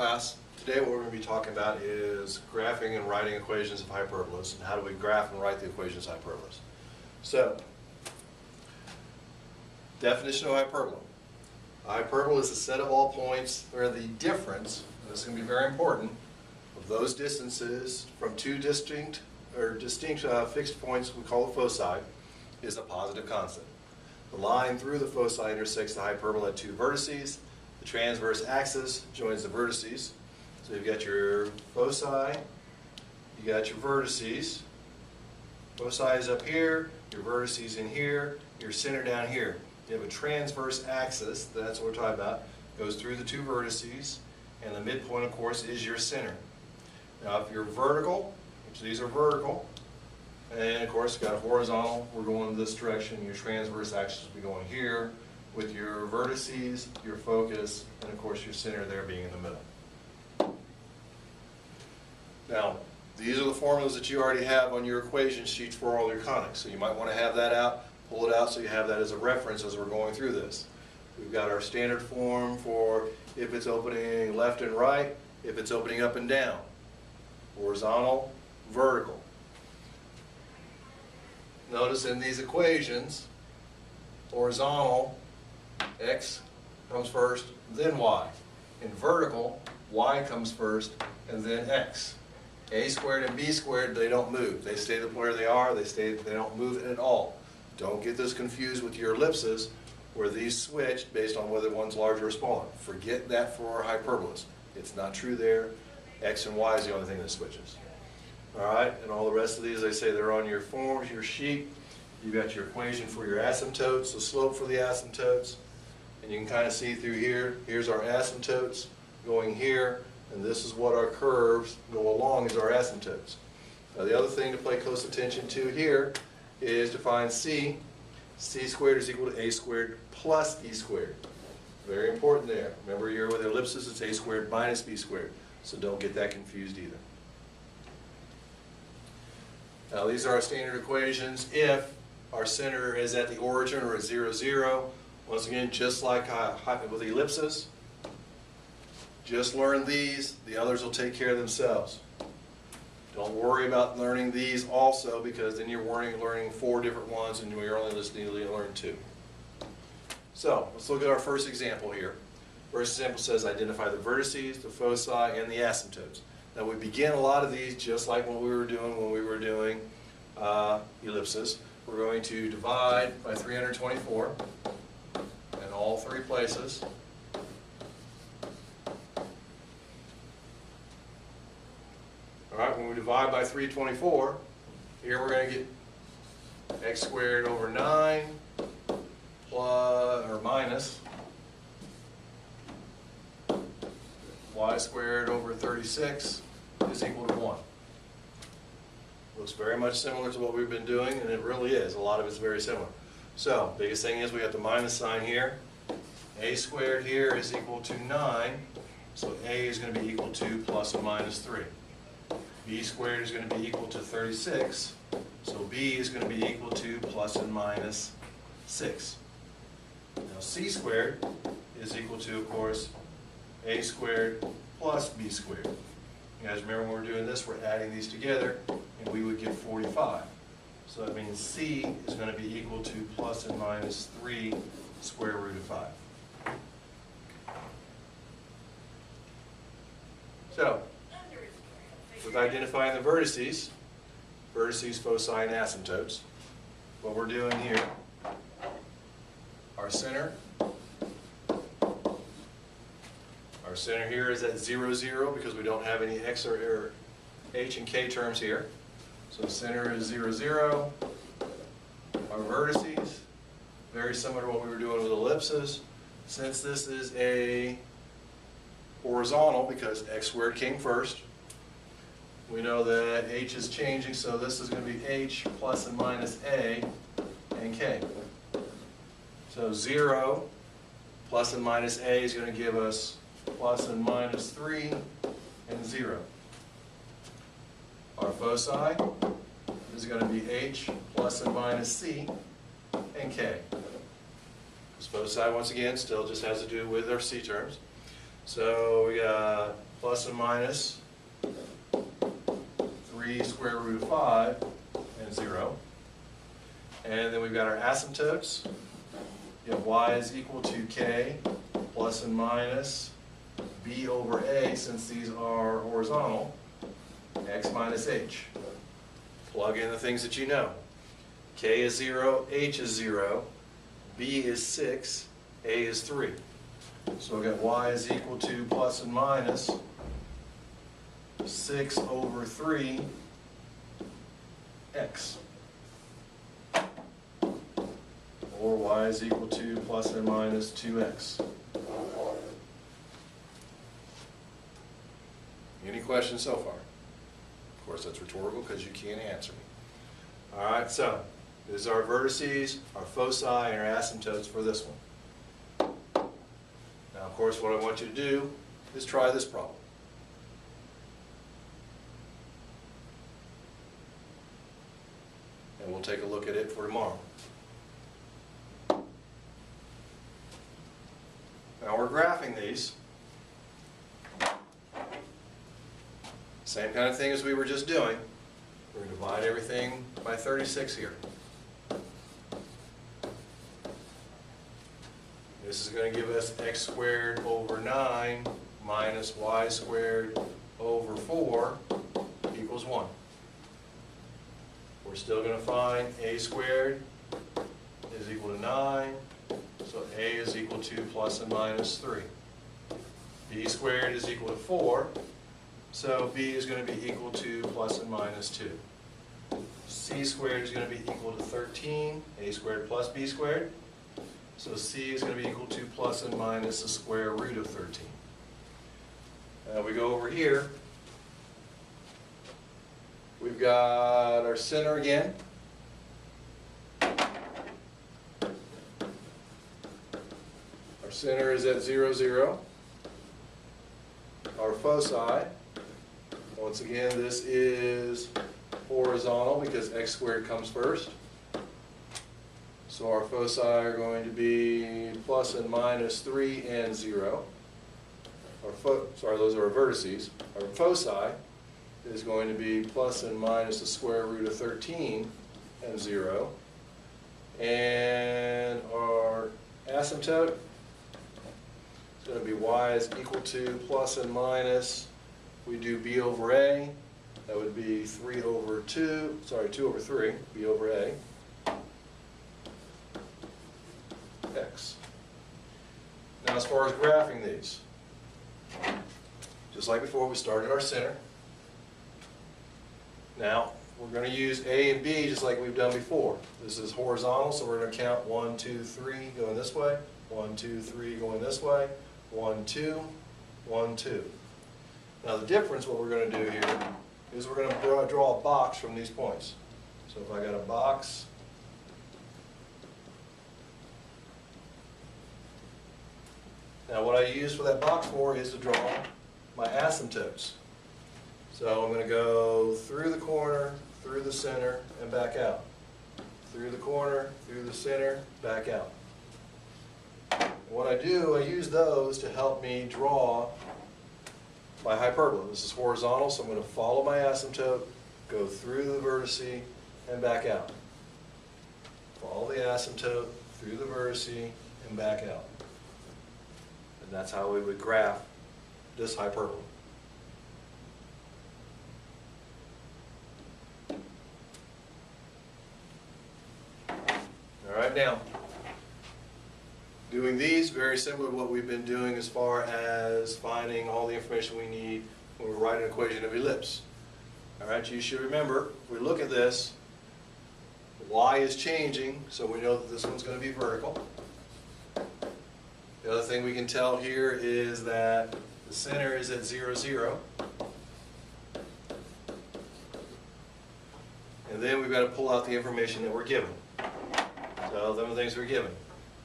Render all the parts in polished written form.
class. Today what we're going to be talking about is graphing and writing equations of hyperbolas, and how do we graph and write the equations of hyperbolas. So, definition of hyperbola. A hyperbola is a set of all points where the difference, and this is going to be very important, of those distances from two distinct fixed points we call the foci is a positive constant. The line through the foci intersects the hyperbola at two vertices. The transverse axis joins the vertices. So you've got your foci, you got your vertices. Foci is up here, your vertices in here, your center down here. You have a transverse axis, that's what we're talking about, goes through the two vertices, and the midpoint, of course, is your center. Now, if you're vertical, which these are vertical, and of course, you've got a horizontal, we're going in this direction, your transverse axis will be going here, with your vertices, your focus, and of course, your center there being in the middle. Now, these are the formulas that you already have on your equation sheets for all your conics, so you might want to have that out, pull it out so you have that as a reference as we're going through this. We've got our standard form for if it's opening left and right, if it's opening up and down, horizontal, vertical. Notice in these equations, horizontal, x comes first, then y. In vertical, y comes first, and then x. A squared and b squared, they don't move. They stay where they are, they don't move at all. Don't get this confused with your ellipses, where these switch based on whether one's larger or smaller. Forget that for hyperbolas. It's not true there. X and y is the only thing that switches. Alright, and all the rest of these, they say they're on your forms, your sheet. You've got your equation for your asymptotes, the slope for the asymptotes. And you can kind of see through here, here's our asymptotes going here, and this is what our curves go along as our asymptotes. Now the other thing to pay close attention to here is to find c. C squared is equal to a squared plus b squared. Very important there. Remember here with ellipses, it's a squared minus b squared. So don't get that confused either. Now these are our standard equations if our center is at the origin or at 0, 0. Once again, just like with ellipses, just learn these. The others will take care of themselves. Don't worry about learning these also, because then you're learning 4 different ones and you're only listening to learn 2. So let's look at our first example here. First example says identify the vertices, the foci, and the asymptotes. Now we begin a lot of these just like what we were doing when we were doing ellipses. We're going to divide by 324 in all 3 places. Alright, when we divide by 324, here we're going to get x squared over 9 plus, or minus y squared over 36 is equal to 1. Looks very much similar to what we've been doing, and it really is. A lot of it's very similar. So, biggest thing is we have the minus sign here. A squared here is equal to 9, so A is going to be equal to plus or minus 3. B squared is going to be equal to 36, so B is going to be equal to plus and minus 6. Now C squared is equal to, of course, A squared plus B squared. You guys remember when we're doing this, we're adding these together, and we would get 45. So that means C is going to be equal to plus and minus 3 square root of 5. So, with identifying the vertices, foci, and asymptotes, what we're doing here, our center here is at 0, 0 because we don't have any x or h and k terms here. So center is 0, 0. Our vertices, very similar to what we were doing with ellipses. Since this is a horizontal because x squared came first, we know that h is changing, so this is going to be h plus and minus a and k. So 0 plus and minus a is going to give us plus and minus 3 and 0. Our foci is going to be h plus and minus c and k. This foci, once again, still just has to do with our c terms. So we got plus and minus 3 square root of 5 and 0. And then we've got our asymptotes. You have y is equal to k plus and minus b over a, since these are horizontal, x minus h. Plug in the things that you know. K is 0, h is 0, b is 6, a is 3. So we've got y is equal to plus and minus 6 over 3 x. Or y is equal to plus or minus 2x. Any questions so far? Of course, that's rhetorical because you can't answer me. All right, so these are our vertices, our foci, and our asymptotes for this one. Now, of course, what I want you to do is try this problem. And we'll take a look at it for tomorrow. Now we're graphing these. Same kind of thing as we were just doing. We're going to divide everything by 36 here. This is going to give us x squared over 9 minus y squared over 4 equals 1. We're still going to find a squared is equal to 9. So a is equal to plus and minus 3. B squared is equal to 4. So b is going to be equal to plus and minus 2. C squared is going to be equal to 13. A squared plus b squared. So c is going to be equal to plus and minus the square root of 13. Now we go over here. We've got our center again. Our center is at 0, 0. Our foci, once again, this is horizontal because x squared comes first. So our foci are going to be plus and minus 3 and 0. Those are our vertices. Our foci is going to be plus and minus the square root of 13 and 0. And our asymptote is going to be y is equal to plus and minus, we do b over a, that would be 2 over 3, b over a, x. Now as far as graphing these, just like before, we started our center. Now we're going to use a and b just like we've done before. This is horizontal, so we're going to count 1, 2, 3 going this way, 1, 2, 3 going this way, 1, 2, 1, 2. Now the difference, what we're going to do here, is we're going to draw a box from these points. So if I got a box, now what I use for that box for is to draw my asymptotes. So I'm going to go through the corner, through the center, and back out. Through the corner, through the center, back out. What I do, I use those to help me draw my hyperbola. This is horizontal, so I'm going to follow my asymptote, go through the vertice, and back out. Follow the asymptote, through the vertice, and back out. And that's how we would graph this hyperbola. All right, now, doing these, very similar to what we've been doing as far as finding all the information we need when we write an equation of ellipse. All right, you should remember, if we look at this, y is changing, so we know that this one's going to be vertical. The other thing we can tell here is that the center is at 0, 0. And then we've got to pull out the information that we're given. So them are the things we're given.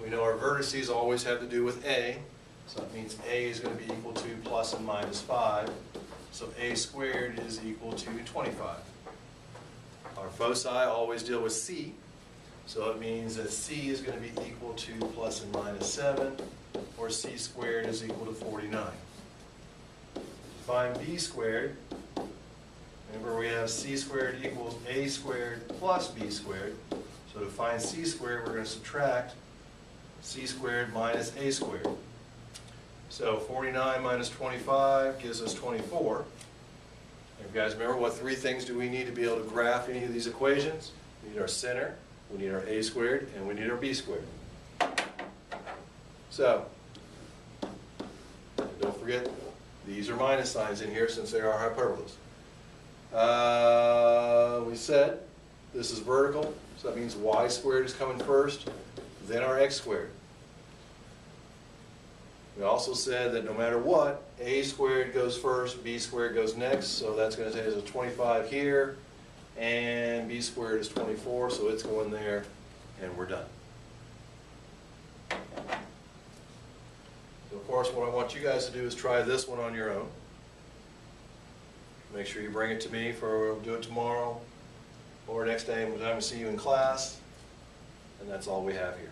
We know our vertices always have to do with a, so that means a is going to be equal to plus and minus 5. So a squared is equal to 25. Our foci always deal with c, so it means that c is going to be equal to plus and minus 7, or c squared is equal to 49. find b squared, remember we have c squared equals a squared plus b squared. So to find c squared, we're going to subtract c squared minus a squared. So 49 minus 25 gives us 24. And you guys remember, what three things do we need to be able to graph any of these equations? We need our center, we need our a squared, and we need our b squared. So, don't forget, these are minus signs in here since they are hyperbolas. We said this is vertical, so that means y squared is coming first, then our x squared. We also said that no matter what, a squared goes first, b squared goes next, so that's going to say there's a 25 here, and b squared is 24, so it's going there, and we're done. So of course, what I want you guys to do is try this one on your own. Make sure you bring it to me we'll do it tomorrow, or next time we see you in class, and that's all we have here.